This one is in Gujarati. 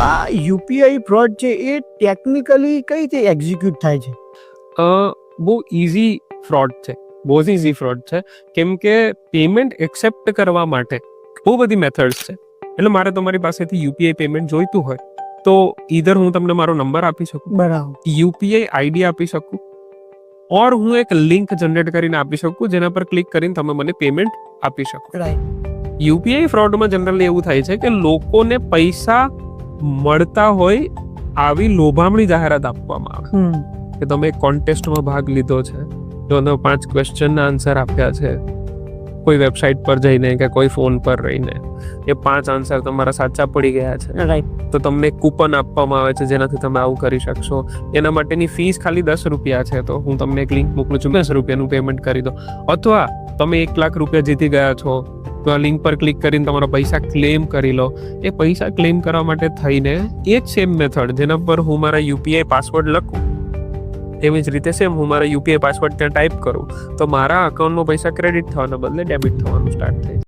આ યુપીઆઈ ફ્રોડ છે એ ટેકનિકલી કઈ રીતે એક્ઝિક્યુટ થાય છે? બહુ ઇઝી ફ્રોડ છે, બહુ જ ઇઝી ફ્રોડ છે. કેમ કે પેમેન્ટ એક્સેપ્ટ કરવા માટે બહુ બધી મેથડ્સ છે. એટલે મારે તમારી પાસેથી યુપીઆઈ પેમેન્ટ જોઈતું હોય તો ઈધર હું તમને મારો નંબર આપી શકું, બરાબર. યુપીઆઈ આઈડી આપી શકું, ઓર હું એક લિંક જનરેટ કરીને આપી શકું જેના પર ક્લિક કરીને તમે મને પેમેન્ટ આપી શકો. રાઈટ. યુપીઆઈ ફ્રોડમાં જનરલી એવું થાય છે કે લોકોને પૈસા મળતા હોય આવી લોભામણી જાહેરાત આપવામાં આવે કે તમે એક કોન્ટેસ્ટમાં ભાગ લીધો છે, જો તમે 5 ક્વેશ્ચનના આન્સર આપ્યા છે કોઈ વેબસાઇટ પર જઈને કે કોઈ ફોન પર રહીને, એ 5 આન્સર તમારા સાચા પડી ગયા છે, રાઈટ. તો તમને કૂપન આપવામાં આવે છે જેનાથી તમે આવું કરી શકશો. એના માટેની ફીસ ખાલી 10 રૂપિયા છે, તો હું તમને એક લિંક મોકલું છું, 10 રૂપિયાનું પેમેન્ટ કરી દો. અથવા તમે 1 લાખ રૂપિયા જીતી ગયા છો તો આ લિંક પર ક્લિક કરીને તમારા પૈસા ક્લેમ કરી લો. એ પૈસા ક્લેમ કરવા માટે થઈને એ જ સેમ મેથડ જેના પર હું મારા યુપીઆઈ પાસવર્ડ લખું, એવી જ રીતે સેમ હું મારા યુપીઆઈ પાસવર્ડ ત્યાં ટાઈપ કરું તો મારા અકાઉન્ટમાં પૈસા ક્રેડિટ થવાના બદલે ડેબિટ થવાનું સ્ટાર્ટ થાય.